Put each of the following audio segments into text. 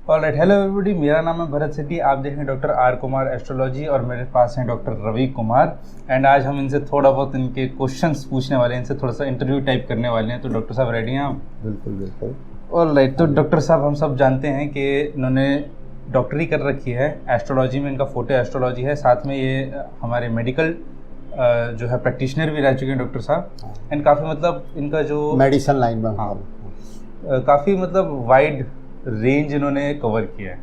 Alright, hello everybody, मेरा नाम है भरत सेठी। आप देख रहे हैं डॉक्टर आर कुमार एस्ट्रोलॉजी और मेरे पास हैं डॉक्टर रवि कुमार। एंड आज हम इनसे थोड़ा बहुत इनके क्वेश्चंस पूछने वाले हैं, इनसे थोड़ा सा इंटरव्यू टाइप करने वाले हैं। तो डॉक्टर साहब रेडी हैं आप? बिल्कुल बिल्कुल। ऑलराइट, तो डॉक्टर साहब हम सब जानते हैं कि इन्होंने डॉक्टरी कर रखी है, एस्ट्रोलॉजी में इनका फोटो एस्ट्रोलॉजी है, साथ में ये हमारे मेडिकल जो है प्रैक्टिशनर भी रह चुके हैं डॉक्टर साहब। एंड काफ़ी मतलब इनका जो मेडिसिन लाइन में काफ़ी मतलब वाइड रेंज इन्होंने कवर किया है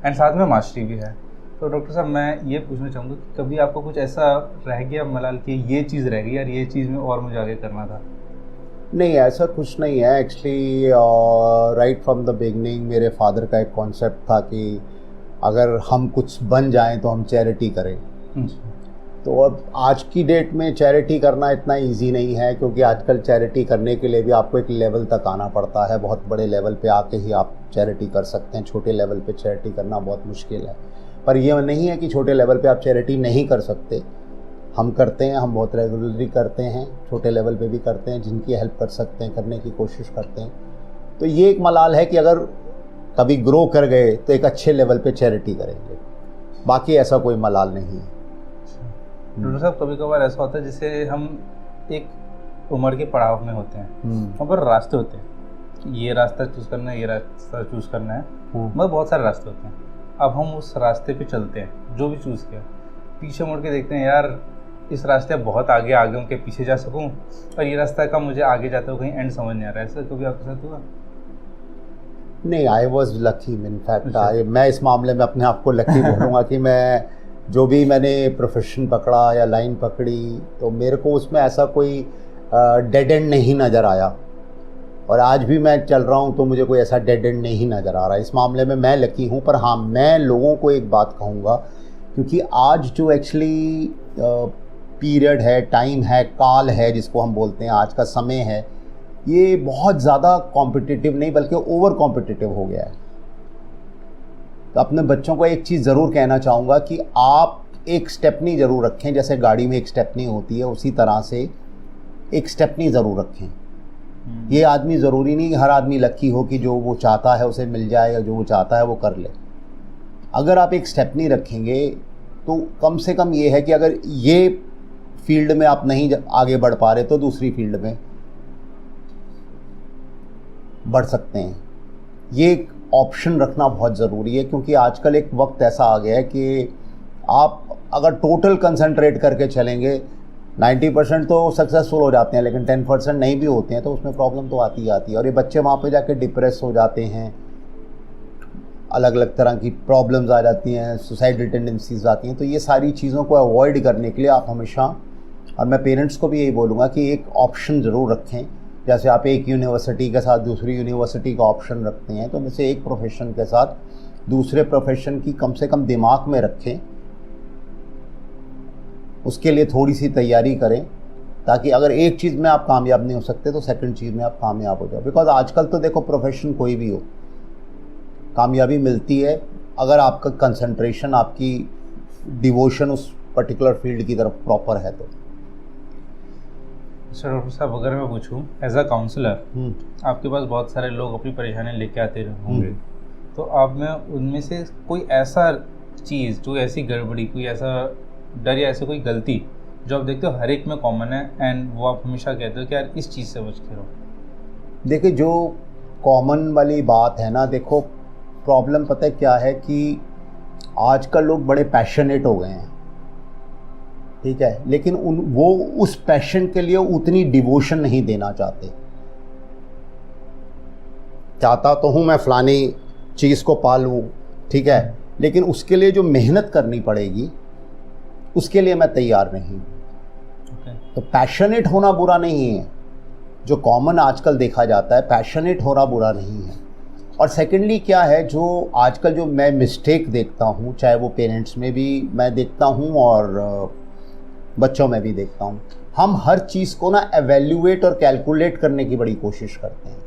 एंड साथ में मास्टरी भी है। तो डॉक्टर साहब मैं ये पूछना चाहूँगा कि कभी आपको कुछ ऐसा रह गया मलाल कि ये चीज़ रह गई यार, ये चीज़ में और मुझे आगे करना था? नहीं, ऐसा कुछ नहीं है actually. Right from the beginning मेरे फादर का एक कॉन्सेप्ट था कि अगर हम कुछ बन जाएं तो हम चैरिटी करें। तो अब आज की डेट में चैरिटी करना इतना इजी नहीं है, क्योंकि आजकल चैरिटी करने के लिए भी आपको एक लेवल तक आना पड़ता है। बहुत बड़े लेवल पे आके ही आप चैरिटी कर सकते हैं, छोटे लेवल पे चैरिटी करना बहुत मुश्किल है। पर ये नहीं है कि छोटे लेवल पे आप चैरिटी नहीं कर सकते। हम करते हैं, हम बहुत रेगुलरली करते हैं, छोटे लेवल पे भी करते हैं, जिनकी हेल्प कर सकते हैं करने की कोशिश करते हैं। तो ये एक मलाल है कि अगर कभी ग्रो कर गए तो एक अच्छे लेवल पे चैरिटी करेंगे, बाकी ऐसा कोई मलाल नहीं है। डॉक्टर साहब कभी कभार ऐसा होता है जैसे हम एक उम्र के पड़ाव में होते हैं, वहाँ पर रास्ते होते हैं, ये रास्ता चूज़ करना है, ये रास्ता चूज़ करना है, मतलब बहुत सारे रास्ते होते हैं। अब हम उस रास्ते पे चलते हैं जो भी चूज़ किया, पीछे मुड़ के देखते हैं यार इस रास्ते बहुत आगे आ गया हूँ कि पीछे जा सकूँ, और ये रास्ता का मुझे आगे जाते हुए कहीं एंड समझ नहीं आ रहा है। ऐसा कभी आपके साथ हुआ? नहीं, आई वॉज लकी। इनफैक्ट मैं इस मामले में अपने आप को लकी बोलूँगा कि मैं जो भी मैंने प्रोफेशन पकड़ा या लाइन पकड़ी, तो मेरे को उसमें ऐसा कोई डेड एंड नहीं नज़र आया। और आज भी मैं चल रहा हूँ तो मुझे कोई ऐसा डेड एंड नहीं नज़र आ रहा। इस मामले में मैं लकी हूँ। पर हाँ, मैं लोगों को एक बात कहूँगा, क्योंकि आज जो एक्चुअली पीरियड है, टाइम है, काल है जिसको हम बोलते हैं, आज का समय है, ये बहुत ज़्यादा कॉम्पिटिटिव नहीं बल्कि ओवर कॉम्पिटिटिव हो गया है। तो अपने बच्चों को एक चीज़ ज़रूर कहना चाहूँगा कि आप एक स्टेपनी ज़रूर रखें। जैसे गाड़ी में एक स्टेपनी होती है, उसी तरह से एक स्टेपनी ज़रूर रखें। ये आदमी ज़रूरी नहीं हर आदमी लकी हो कि जो वो चाहता है उसे मिल जाए, या जो वो चाहता है वो कर ले। अगर आप एक स्टेपनी रखेंगे तो कम से कम ये है कि अगर ये फील्ड में आप नहीं आगे बढ़ पा रहे तो दूसरी फील्ड में बढ़ सकते हैं। ये ऑप्शन रखना बहुत ज़रूरी है, क्योंकि आजकल एक वक्त ऐसा आ गया है कि आप अगर टोटल कंसंट्रेट करके चलेंगे 90% तो सक्सेसफुल हो जाते हैं, लेकिन 10% नहीं भी होते हैं, तो उसमें प्रॉब्लम तो आती ही आती है। और ये बच्चे वहाँ पे जाके डिप्रेस हो जाते हैं, अलग अलग तरह की प्रॉब्लम्स आ जाती हैं, सुसाइडल टेंडेंसीज आती हैं। तो ये सारी चीज़ों को अवॉइड करने के लिए आप हमेशा, और मैं पेरेंट्स को भी यही बोलूँगा कि एक ऑप्शन ज़रूर रखें। जैसे आप एक यूनिवर्सिटी के साथ दूसरी यूनिवर्सिटी का ऑप्शन रखते हैं, तो जैसे एक प्रोफेशन के साथ दूसरे प्रोफेशन की कम से कम दिमाग में रखें, उसके लिए थोड़ी सी तैयारी करें, ताकि अगर एक चीज़ में आप कामयाब नहीं हो सकते तो सेकंड चीज़ में आप कामयाब हो जाओ। बिकॉज आजकल तो देखो, प्रोफेशन कोई भी हो, कामयाबी मिलती है अगर आपका कंसंट्रेशन, आपकी डिवोशन उस पर्टिकुलर फील्ड की तरफ प्रॉपर है। तो सर डॉक्टर साहब, अगर मैं पूछूं एज अ काउंसलर, आपके पास बहुत सारे लोग अपनी परेशानी लेके आते होंगे, तो आप में उनमें से कोई ऐसा चीज़, कोई ऐसी गड़बड़ी, कोई ऐसा डर या ऐसी कोई गलती जो आप देखते हो हर एक में कॉमन है एंड वो आप हमेशा कहते हो कि यार इस चीज़ से बच के रहो? देखिए, जो कॉमन वाली बात है ना, देखो प्रॉब्लम पता है क्या है कि आजकल लोग बड़े पैशनेट हो गए हैं, ठीक है, लेकिन वो उस पैशन के लिए उतनी डिवोशन नहीं देना चाहते। चाहता तो हूँ मैं फलानी चीज़ को पालूँ, ठीक है, लेकिन उसके लिए जो मेहनत करनी पड़ेगी उसके लिए मैं तैयार नहीं। तो पैशनेट होना बुरा नहीं है, जो कॉमन आजकल देखा जाता है, पैशनेट होना बुरा नहीं है। और सेकेंडली क्या है, जो आजकल जो मैं मिस्टेक देखता हूँ, चाहे वो पेरेंट्स में भी मैं देखता हूँ और बच्चों में भी देखता हूँ, हम हर चीज़ को ना एवेल्यूएट और कैलकुलेट करने की बड़ी कोशिश करते हैं।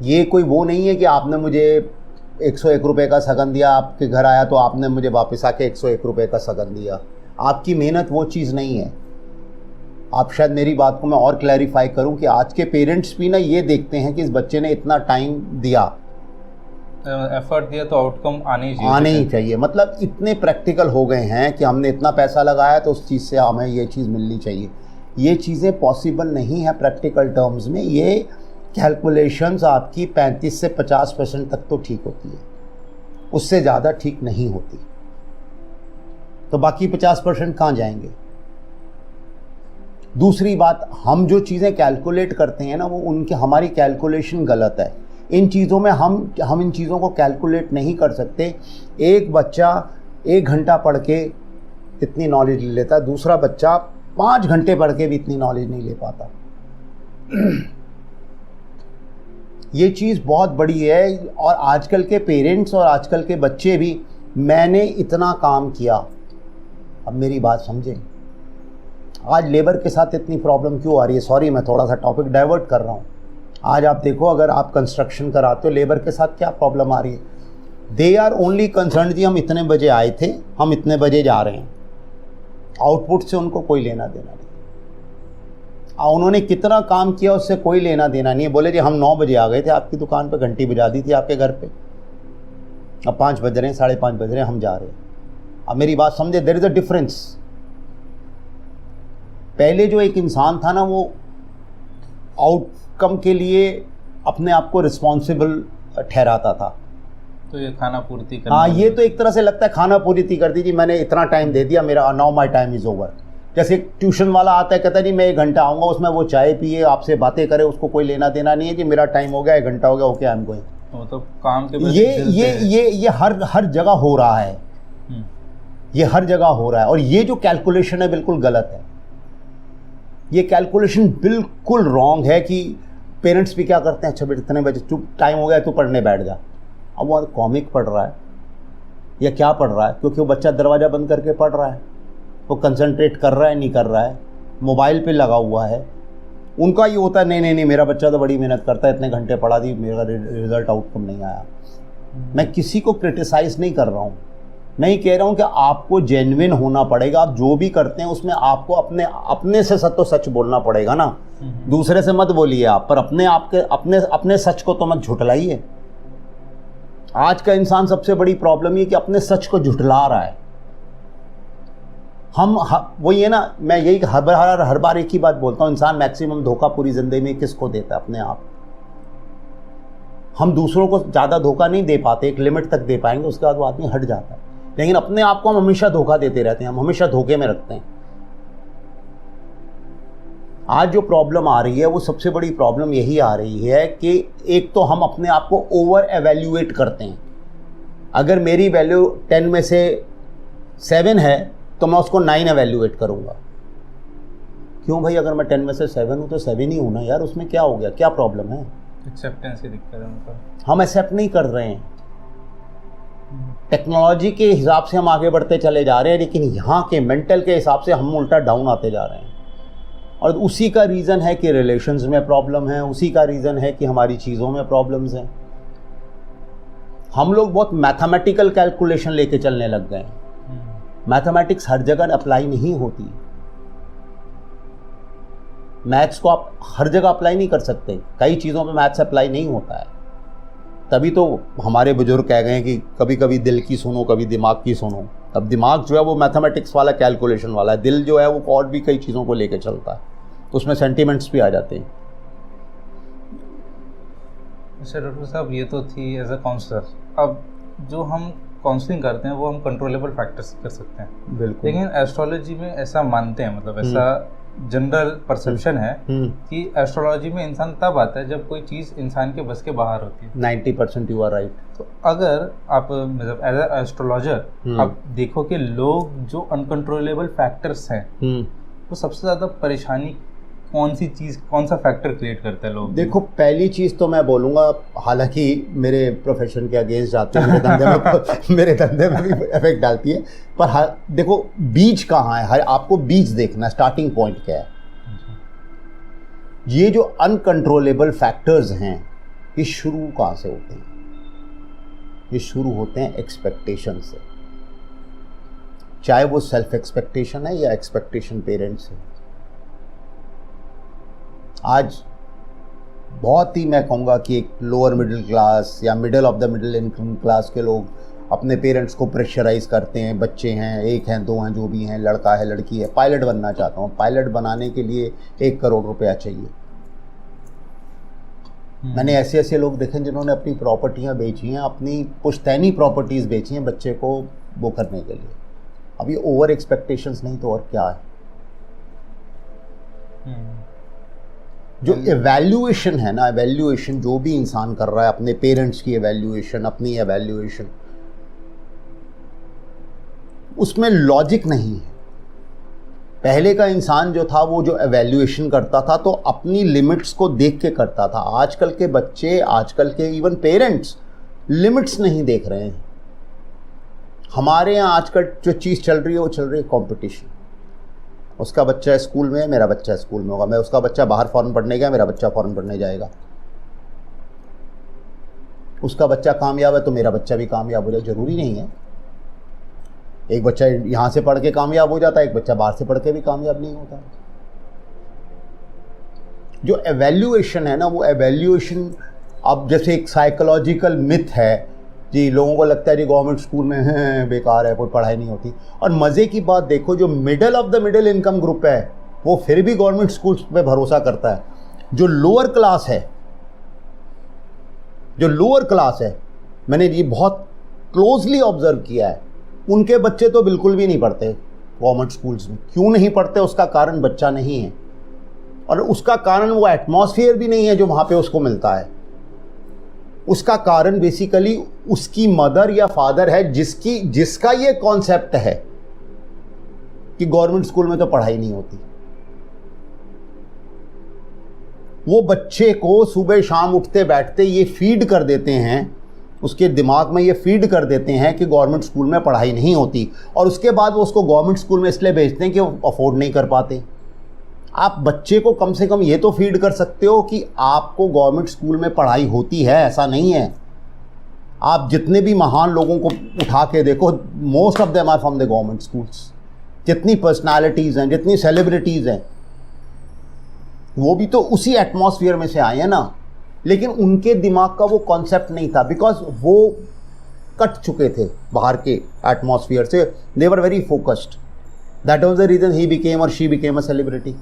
ये कोई वो नहीं है कि आपने मुझे 101 रुपये का सगन दिया, आपके घर आया तो आपने मुझे वापस आके 101 रुपये का सगन दिया। आपकी मेहनत वो चीज़ नहीं है। आप शायद मेरी बात को मैं और क्लैरिफाई करूं कि आज के पेरेंट्स भी ना ये देखते हैं कि इस बच्चे ने इतना टाइम दिया, एफर्ट दिया तो आउटकम आने ही चाहिए। मतलब इतने प्रैक्टिकल हो गए हैं कि हमने इतना पैसा लगाया तो उस चीज़ से हमें ये चीज़ मिलनी चाहिए। ये चीज़ें पॉसिबल नहीं है प्रैक्टिकल टर्म्स में। ये कैलकुलेशंस आपकी 35 से 50% तक तो ठीक होती है, उससे ज़्यादा ठीक नहीं होती। तो बाकी 50% कहाँ जाएंगे? दूसरी बात, हम जो चीज़ें कैलकुलेट करते हैं ना, वो उनके हमारी कैलकुलेशन गलत है। इन चीज़ों में हम इन चीज़ों को कैलकुलेट नहीं कर सकते। एक बच्चा 1 घंटा पढ़ के इतनी नॉलेज ले लेता है, दूसरा बच्चा 5 घंटे पढ़ के भी इतनी नॉलेज नहीं ले पाता। ये चीज़ बहुत बड़ी है। और आजकल के पेरेंट्स और आजकल के बच्चे भी, मैंने इतना काम किया, अब मेरी बात समझें, आज लेबर के साथ इतनी प्रॉब्लम क्यों आ रही है? सॉरी, मैं थोड़ा सा टॉपिक डाइवर्ट कर रहा हूँ। आज आप देखो, अगर आप कंस्ट्रक्शन कराते हो, लेबर के साथ क्या प्रॉब्लम आ रही है? दे आर ओनली कंसर्न जी हम इतने बजे आए थे, हम इतने बजे जा रहे हैं। आउटपुट से उनको कोई लेना देना नहीं। उन्होंने कितना काम किया उससे कोई लेना देना नहीं है। बोले जी हम 9 बजे आ गए थे, आपकी दुकान पे घंटी बजा दी थी आपके घर पे, अब 5 बज रहे हैं, 5:30 बज रहे हैं, हम जा रहे हैं। अब मेरी बात समझे, देयर इज़ अ डिफरेंस। पहले जो एक इंसान था ना, वो आउटकम के लिए अपने आप को रिस्पॉन्सिबल ठहराता था। तो ये खाना पूर्ति करना, हाँ, ये तो एक तरह से लगता है खाना पूर्ति कर दी जी, मैंने इतना टाइम दे दिया, मेरा now my time is over. जैसे ट्यूशन वाला आता है, कहता है जी मैं 1 घंटा आऊँगा, उसमें वो चाय पिए, आपसे बातें करे, उसको कोई लेना देना नहीं है जी, मेरा टाइम हो गया, 1 घंटा हो गया, ओके आई एम गोइंग। तो काम के ये हर जगह हो रहा है। ये हर जगह हो रहा है। और ये जो कैलकुलेशन है बिल्कुल गलत है। ये कैलकुलेशन बिल्कुल रॉन्ग है कि पेरेंट्स भी क्या करते हैं, अच्छा बेटा इतने बजे चुप, टाइम हो गया तू पढ़ने बैठ जा। अब वो कॉमिक पढ़ रहा है या क्या पढ़ रहा है, क्योंकि वो बच्चा दरवाज़ा बंद करके पढ़ रहा है, वो कंसंट्रेट कर रहा है नहीं कर रहा है, मोबाइल पे लगा हुआ है। उनका ये होता है नहीं मेरा बच्चा तो बड़ी मेहनत करता है, इतने घंटे पढ़ा दी, मेरा रिजल्ट आउटकम नहीं आया। मैं किसी को क्रिटिसाइज़ नहीं कर रहा हूँ, मैं ये कह रहा हूँ कि आपको जेन्युइन होना पड़ेगा। आप जो भी करते हैं उसमें आपको अपने से सच तो सच बोलना पड़ेगा ना। दूसरे से मत बोलिए आप, पर अपने सच को तो मत झुठलाइए। आज का इंसान सबसे बड़ी प्रॉब्लम ये कि अपने सच को झुठला रहा है। वही है ना, मैं यही हर बार एक ही बात बोलता हूँ, इंसान मैक्सिमम धोखा पूरी जिंदगी में किसको देता है? अपने आप। हम दूसरों को ज़्यादा धोखा नहीं दे पाते, एक लिमिट तक दे पाएंगे, उसके बाद वो आदमी हट जाता है। लेकिन अपने आप को हम हमेशा धोखा देते रहते हैं, हम हमेशा धोखे में रखते हैं। आज जो प्रॉब्लम आ रही है, वो सबसे बड़ी प्रॉब्लम यही आ रही है कि एक तो हम अपने आप को ओवर एवेल्यूएट करते हैं। अगर मेरी वैल्यू 10 में से 7 है तो मैं उसको 9 एवेल्यूएट करूंगा। क्यों भाई, अगर मैं 10 में से 7 हूं तो 7 ही हूं ना यार, उसमें क्या हो गया, क्या प्रॉब्लम है? एक्सेप्टेंस की दिक्कत है उनको। हम एक्सेप्ट नहीं कर रहे हैं। टेक्नोलॉजी के हिसाब से हम आगे बढ़ते चले जा रहे हैं, लेकिन यहाँ के मेंटल के हिसाब से हम उल्टा डाउन आते जा रहे हैं। और उसी का रीज़न है कि रिलेशंस में प्रॉब्लम है, उसी का रीज़न है कि हमारी चीज़ों में प्रॉब्लम्स हैं। हम लोग बहुत मैथमेटिकल कैलकुलेशन लेके चलने लग गए हैं। मैथमेटिक्स हर जगह अप्लाई नहीं होती। मैथ्स को आप हर जगह अप्लाई नहीं कर सकते, कई चीज़ों पे मैथ्स अप्लाई नहीं होता है। तभी तो हमारे बुजुर्ग कह गए हैं कि कभी कभी दिल की सुनो, कभी दिमाग की सुनो। अब दिमाग जो है वो मैथमेटिक्स वाला, कैलकुलेशन वाला है, दिल जो है वो और भी कई चीज़ों को लेके चलता है, उसमें सेंटिमेंट्स भी आ जाते हैं। अच्छा डॉक्टर साहब, ये तो थी एज अ काउंसलर। अब जो हम काउंसलिंग करते हैं वो हम कंट्रोलेबल फैक्टर्स कर सकते हैं। बिल्कुल। लेकिन एस्ट्रोलॉजी में ऐसा मानते हैं, मतलब ऐसा जनरल परसेप्शन है कि एस्ट्रोलॉजी में इंसान तब आता है जब कोई चीज़ इंसान के बस के बाहर होती है। 90% यू आर राइट। तो अगर आप मतलब एज अ एस्ट्रोलॉजर आप देखो कि लोग जो अनकंट्रोलेबल फैक्टर्स हैं, तो सबसे ज़्यादा परेशानी कौन सी चीज़, कौन सा फैक्टर क्रिएट करता है लोग? देखो, पहली चीज़ तो मैं बोलूँगा, हालांकि मेरे प्रोफेशन के अगेंस्ट जाते हैं, मेरे धंधे में भी इफेक्ट डालती है, पर देखो बीज कहाँ है, आपको बीज देखना, स्टार्टिंग पॉइंट क्या है। ये जो अनकंट्रोलेबल फैक्टर्स हैं, ये शुरू कहाँ से होते हैं? ये शुरू होते हैं एक्सपेक्टेशन से, चाहे वो सेल्फ एक्सपेक्टेशन है या एक्सपेक्टेशन पेरेंट्स है। आज बहुत ही मैं कहूँगा कि एक लोअर मिडिल क्लास या middle of the middle income class के लोग अपने पेरेंट्स को प्रेशराइज करते हैं, बच्चे हैं, एक हैं, दो हैं, जो भी हैं, लड़का है, लड़की है, पायलट बनना चाहता हूँ, पायलट बनाने के लिए 1 करोड़ रुपया चाहिए। मैंने ऐसे ऐसे लोग देखे जिन्होंने अपनी प्रॉपर्टियाँ बेची हैं, अपनी पुश्तैनी प्रॉपर्टीज़ बेची हैं बच्चे को वो करने के लिए। अब ये ओवर एक्सपेक्टेशंस नहीं तो और क्या है। जो एवैल्यूएशन है ना, एवैल्यूएशन जो भी इंसान कर रहा है, अपने पेरेंट्स की एवैल्यूएशन, अपनी एवैल्यूएशन, उसमें लॉजिक नहीं है। पहले का इंसान जो था वो जो एवैल्यूएशन करता था तो अपनी लिमिट्स को देख के करता था। आजकल के बच्चे, आजकल के इवन पेरेंट्स लिमिट्स नहीं देख रहे हैं। हमारे यहाँ आजकल जो चीज़ चल रही है वो चल रही है कंपटीशन। उसका बच्चा स्कूल में है, मेरा बच्चा स्कूल में होगा। मैं उसका बच्चा बाहर फॉरेन पढ़ने गया, मेरा बच्चा फॉरेन पढ़ने जाएगा। उसका बच्चा कामयाब है तो मेरा बच्चा भी कामयाब हो जाए, ज़रूरी नहीं है। एक बच्चा यहाँ से पढ़ के कामयाब हो जाता है, एक बच्चा बाहर से पढ़ के भी कामयाब नहीं होता। जो एवैल्यूएशन है ना, वो एवैल्यूएशन अब जैसे एक साइकोलॉजिकल मिथ है जी, लोगों को लगता है जी गवर्नमेंट स्कूल में है बेकार है, कोई पढ़ाई नहीं होती। और मज़े की बात देखो, जो middle of the middle income group है वो फिर भी गवर्नमेंट स्कूल्स पे भरोसा करता है। जो लोअर क्लास है, जो लोअर क्लास है, मैंने ये बहुत क्लोजली ऑब्जर्व किया है, उनके बच्चे तो बिल्कुल भी नहीं पढ़ते गवर्नमेंट स्कूल्स में। क्यों नहीं पढ़ते? उसका कारण बच्चा नहीं है, और उसका कारण वो एटमॉस्फेयर भी नहीं है जो वहाँ पे उसको मिलता है। उसका कारण बेसिकली उसकी मदर या फादर है जिसका ये कॉन्सेप्ट है कि गवर्नमेंट स्कूल में तो पढ़ाई नहीं होती। वो बच्चे को सुबह शाम उठते बैठते ये फीड कर देते हैं, उसके दिमाग में ये फीड कर देते हैं कि गवर्नमेंट स्कूल में पढ़ाई नहीं होती, और उसके बाद वो उसको गवर्नमेंट स्कूल में इसलिए भेजते हैं कि वो अफोर्ड नहीं कर पाते। आप बच्चे को कम से कम ये तो फीड कर सकते हो कि आपको गवर्नमेंट स्कूल में पढ़ाई होती है, ऐसा नहीं है। आप जितने भी महान लोगों को उठा के देखो, most of them are from the government schools. जितनी पर्सनालिटीज़ हैं, जितनी सेलिब्रिटीज़ हैं, वो भी तो उसी एटमॉस्फेयर में से आए हैं ना। लेकिन उनके दिमाग का वो कॉन्सेप्ट नहीं था, बिकॉज वो कट चुके थे बाहर के एटमॉस्फेयर से। They were very focused. That was the reason he became और शी बिकेम अ सेलिब्रिटी।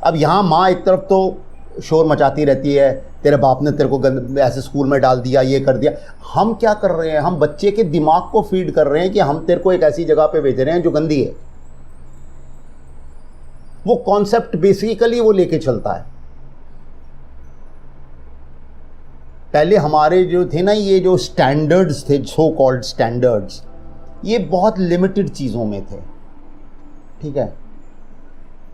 अब यहाँ माँ एक तरफ तो शोर मचाती रहती है, तेरे बाप ने तेरे को ऐसे स्कूल में डाल दिया, ये कर दिया। हम क्या कर रहे हैं? हम बच्चे के दिमाग को फीड कर रहे हैं कि हम तेरे को एक ऐसी जगह पे भेज रहे हैं जो गंदी है। वो कॉन्सेप्ट बेसिकली वो लेके चलता है। पहले हमारे जो थे ना, ये जो स्टैंडर्ड्स थे, सो कॉल्ड स्टैंडर्ड्स, ये बहुत लिमिटेड चीज़ों में थे, ठीक है।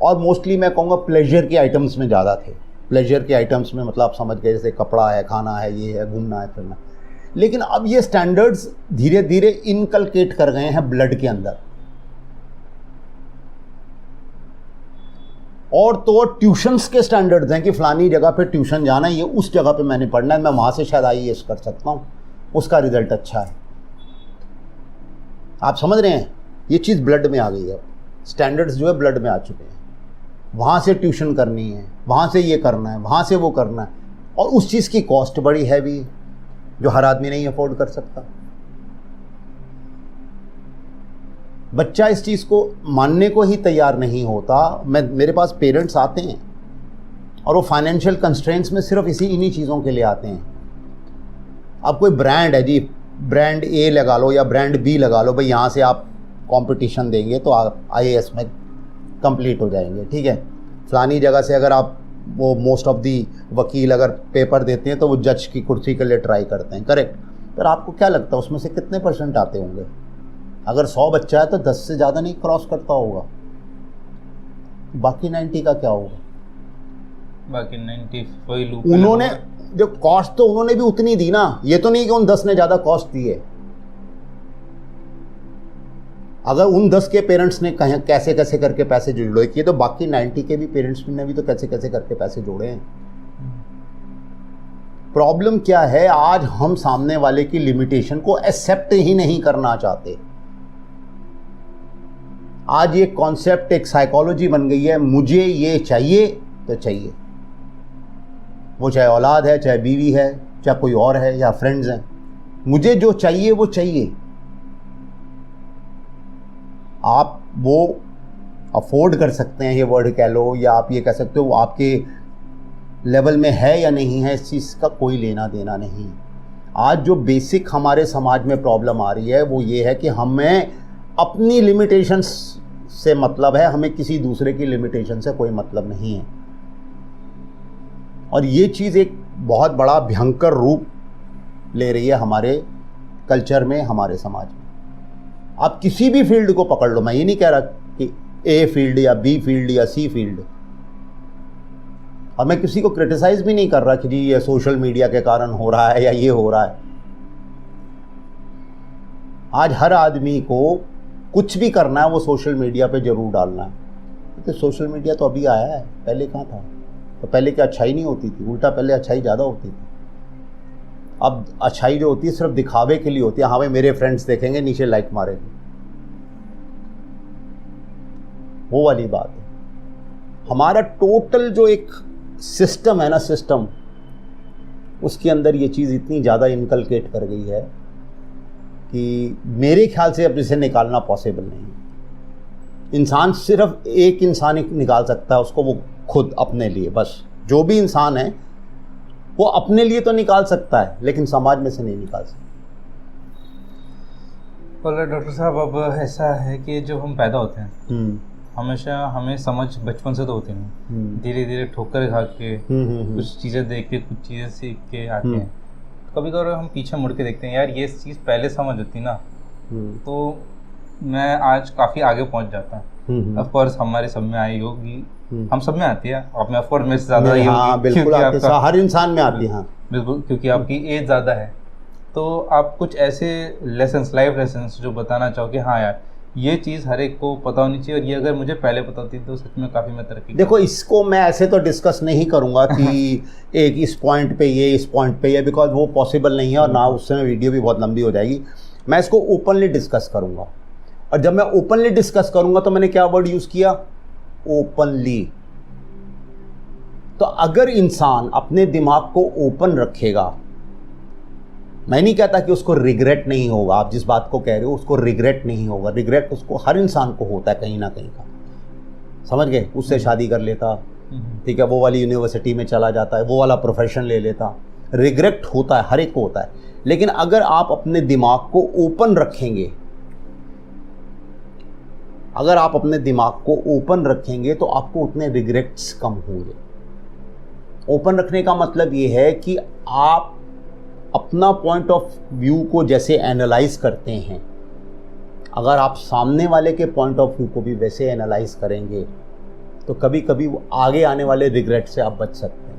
और मोस्टली मैं कहूँगा प्लेजर के आइटम्स में ज़्यादा थे। प्लेजर के आइटम्स में मतलब आप समझ गए, जैसे कपड़ा है, खाना है, ये है, घूमना है, फिरना। लेकिन अब ये स्टैंडर्ड्स धीरे धीरे इनकलकेट कर गए हैं ब्लड के अंदर। और तो ट्यूशन्स के स्टैंडर्ड्स हैं कि फ़लानी जगह पे ट्यूशन जाना है, ये उस जगह पे मैंने पढ़ना है, मैं वहाँ से शायद IAS कर सकता हूँ, उसका रिज़ल्ट अच्छा है। आप समझ रहे हैं? ये चीज़ ब्लड में आ गई है। स्टैंडर्ड्स जो है ब्लड में आ चुके हैं। वहाँ से ट्यूशन करनी है, वहाँ से ये करना है, वहाँ से वो करना है, और उस चीज़ की कॉस्ट बड़ी हैवी है जो हर आदमी नहीं अफोर्ड कर सकता। बच्चा इस चीज़ को मानने को ही तैयार नहीं होता। मेरे पास पेरेंट्स आते हैं और वो फाइनेंशियल कंस्ट्रेंट्स में सिर्फ इन्हीं चीज़ों के लिए आते हैं। अब कोई ब्रांड है जी, ब्रांड A लगा लो या ब्रांड B लगा लो, भाई यहाँ से आप कंपटीशन देंगे तो आप IAS में कंप्लीट हो जाएंगे, ठीक है। फलानी जगह से अगर आप वो मोस्ट ऑफ दी वकील अगर पेपर देते हैं तो वो जज की कुर्सी के लिए ट्राई करते हैं, करेक्ट। पर आपको क्या लगता है उसमें से कितने % आते होंगे? अगर 100 बच्चा है तो 10 से ज़्यादा नहीं क्रॉस करता होगा। बाकी 90 का क्या होगा? बाकी 90 वही लूप। उन्होंने जो कॉस्ट तो उन्होंने भी उतनी दी ना, ये तो नहीं कि उन 10 ने ज़्यादा कॉस्ट दी है। अगर उन 10 के पेरेंट्स ने कहीं कैसे कैसे करके पैसे जोड़े किए तो बाकी 90 के भी पेरेंट्स ने भी तो कैसे कैसे करके पैसे जोड़े हैं। प्रॉब्लम क्या है? आज हम सामने वाले की लिमिटेशन को एक्सेप्ट ही नहीं करना चाहते। आज ये कॉन्सेप्ट एक साइकोलॉजी बन गई है, मुझे ये चाहिए तो चाहिए। वो चाहे औलाद है, चाहे बीवी है, चाहे कोई और है, या फ्रेंड्स हैं। मुझे जो चाहिए वो चाहिए। आप वो अफोर्ड कर सकते हैं, ये वर्ड कह लो, या आप ये कह सकते हो आपके लेवल में है या नहीं है, इस चीज़ का कोई लेना देना नहीं। आज जो बेसिक हमारे समाज में प्रॉब्लम आ रही है वो ये है कि हमें अपनी लिमिटेशंस से मतलब है, हमें किसी दूसरे की लिमिटेशन से कोई मतलब नहीं है। और ये चीज़ एक बहुत बड़ा भयंकर रूप ले रही है हमारे कल्चर में, हमारे समाज में। आप किसी भी फील्ड को पकड़ लो, मैं ये नहीं कह रहा कि ए फील्ड या बी फील्ड या सी फील्ड, और मैं किसी को क्रिटिसाइज भी नहीं कर रहा कि जी ये सोशल मीडिया के कारण हो रहा है या ये हो रहा है। आज हर आदमी को कुछ भी करना है वो सोशल मीडिया पे जरूर डालना है। तो सोशल मीडिया तो अभी आया है, पहले कहाँ था? तो पहले क्या अच्छाई नहीं होती थी? उल्टा पहले अच्छाई ज़्यादा होती थी। अब अच्छाई जो होती है सिर्फ दिखावे के लिए होती है। हाँ भाई मेरे फ्रेंड्स देखेंगे, नीचे लाइक मारेंगे, वो वाली बात है। हमारा टोटल जो एक सिस्टम है ना, सिस्टम, उसके अंदर ये चीज़ इतनी ज़्यादा इनकलकेट कर गई है कि मेरे ख्याल से अब इसे निकालना पॉसिबल नहीं। इंसान सिर्फ एक इंसान ही निकाल सकता है उसको, वो खुद अपने लिए। बस जो भी इंसान है वो अपने लिए तो निकाल सकता है, लेकिन समाज में से नहीं निकाल सकता। बोले डॉक्टर साहब, अब ऐसा है कि जब हम पैदा होते हैं हमेशा हमें समझ बचपन से तो होती नहीं, धीरे धीरे ठोकर खा के कुछ चीज़ें देख के कुछ चीज़ें सीख के आते हैं। कभी कभी हम पीछे मुड़ के देखते हैं, यार ये चीज़ पहले समझ होती ना तो मैं आज काफ़ी आगे पहुंच जाता। ऑफ कोर्स हमारे सब में आई होगी, हम सब में आती है, आप में ऑफ कोर्स में ज़्यादा आई होगी, बिल्कुल हर इंसान में आती है। हाँ बिल्कुल, क्योंकि आपकी एज ज़्यादा है। तो आप कुछ ऐसे लेसन्स, लाइफ लेसन्स जो बताना चाहो कि हाँ यार ये चीज़ हर एक को पता होनी चाहिए, और ये अगर मुझे पहले पता होती तो सच में काफ़ी मैं तरक्की। देखो, इसको मैं ऐसे तो डिस्कस नहीं करूंगा कि एक इस पॉइंट पे ये, इस पॉइंट पे ये, बिकॉज वो पॉसिबल नहीं है, और ना उससे में वीडियो भी बहुत लंबी हो जाएगी। मैं इसको ओपनली डिस्कस करूंगा, और जब मैं ओपनली डिस्कस करूंगा तो मैंने क्या वर्ड यूज़ किया? ओपनली। तो अगर इंसान अपने दिमाग को ओपन रखेगा, मैं नहीं कहता कि उसको रिग्रेट नहीं होगा, आप जिस बात को कह रहे हो उसको रिग्रेट नहीं होगा। रिग्रेट उसको, हर इंसान को होता है कहीं ना कहीं का, समझ गए? उससे शादी कर लेता, ठीक है, वो वाली यूनिवर्सिटी में चला जाता है, वो वाला प्रोफेशन ले लेता, रिग्रेट होता है, हर एक को होता है। लेकिन अगर आप अपने दिमाग को ओपन रखेंगे, अगर आप अपने दिमाग को ओपन रखेंगे तो आपको उतने रिग्रेट्स कम होंगे। ओपन रखने का मतलब ये है कि आप अपना पॉइंट ऑफ व्यू को जैसे एनालाइज करते हैं, अगर आप सामने वाले के पॉइंट ऑफ व्यू को भी वैसे एनालाइज करेंगे तो कभी कभी वो आगे आने वाले रिग्रेट से आप बच सकते हैं।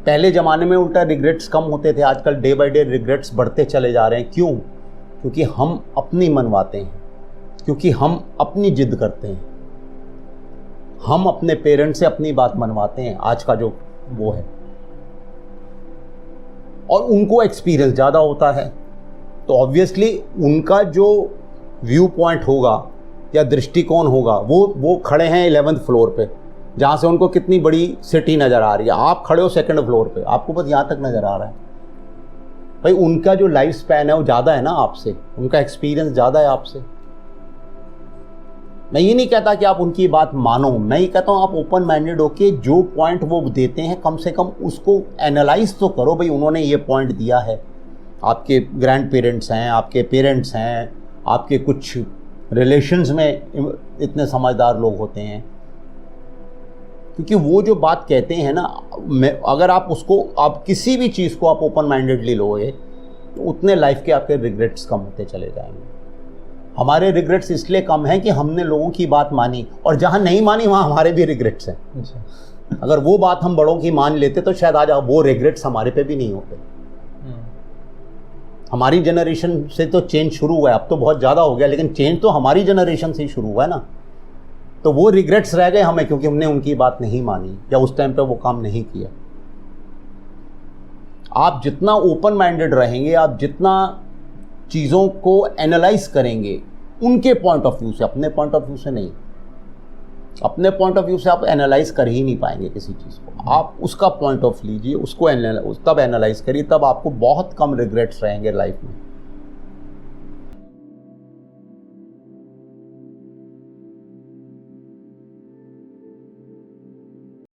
पहले ज़माने में उल्टा रिग्रेट्स कम होते थे, आजकल डे बाय डे रिग्रेट्स बढ़ते चले जा रहे हैं। क्यों? क्योंकि हम अपनी मनवाते हैं, क्योंकि हम अपनी जिद करते हैं, हम अपने पेरेंट्स से अपनी बात मनवाते हैं, आज का जो वो है, और उनको एक्सपीरियंस ज़्यादा होता है। तो ऑब्वियसली उनका जो व्यू पॉइंट होगा या दृष्टिकोण होगा, वो खड़े हैं 11th फ्लोर पे, जहाँ से उनको कितनी बड़ी सिटी नज़र आ रही है। आप खड़े हो 2nd फ्लोर पे, आपको बस यहाँ तक नज़र आ रहा है। भाई उनका जो लाइफ स्पैन है वो ज़्यादा है ना आपसे, उनका एक्सपीरियंस ज़्यादा है आपसे। मैं ये नहीं कहता कि आप उनकी बात मानो, मैं ये कहता हूँ आप ओपन माइंडेड होके जो पॉइंट वो देते हैं कम से कम उसको एनालाइज तो करो। भाई उन्होंने ये पॉइंट दिया है, आपके ग्रैंड पेरेंट्स हैं, आपके पेरेंट्स हैं, आपके कुछ रिलेशंस में इतने समझदार लोग होते हैं, क्योंकि वो जो बात कहते हैं ना, अगर आप उसको, आप किसी भी चीज़ को आप ओपन माइंडेडली लोगे तो उतने लाइफ के आपके रिग्रेट्स कम होते चले जाएंगे। हमारे रिग्रेट्स इसलिए कम हैं कि हमने लोगों की बात मानी, और जहाँ नहीं मानी वहाँ हमारे भी रिग्रेट्स हैं। अगर वो बात हम बड़ों की मान लेते तो शायद आज वो रिग्रेट्स हमारे पे भी नहीं होते। हमारी जनरेशन से तो चेंज शुरू हुआ है, अब तो बहुत ज़्यादा हो गया, लेकिन चेंज तो हमारी जनरेशन से ही शुरू हुआ है ना। तो वो रिग्रेट्स रह गए हमें, क्योंकि हमने उनकी बात नहीं मानी या उस टाइम पे वो काम नहीं किया। आप जितना ओपन माइंडेड रहेंगे, आप जितना चीज़ों को एनालाइज करेंगे उनके पॉइंट ऑफ व्यू से, अपने पॉइंट ऑफ व्यू से नहीं, अपने पॉइंट ऑफ व्यू से आप एनालाइज कर ही नहीं पाएंगे किसी चीज़ को। आप उसका पॉइंट ऑफ लीजिए, उसको तब एनालाइज करिए, तब आपको बहुत कम रिग्रेट्स रहेंगे लाइफ में।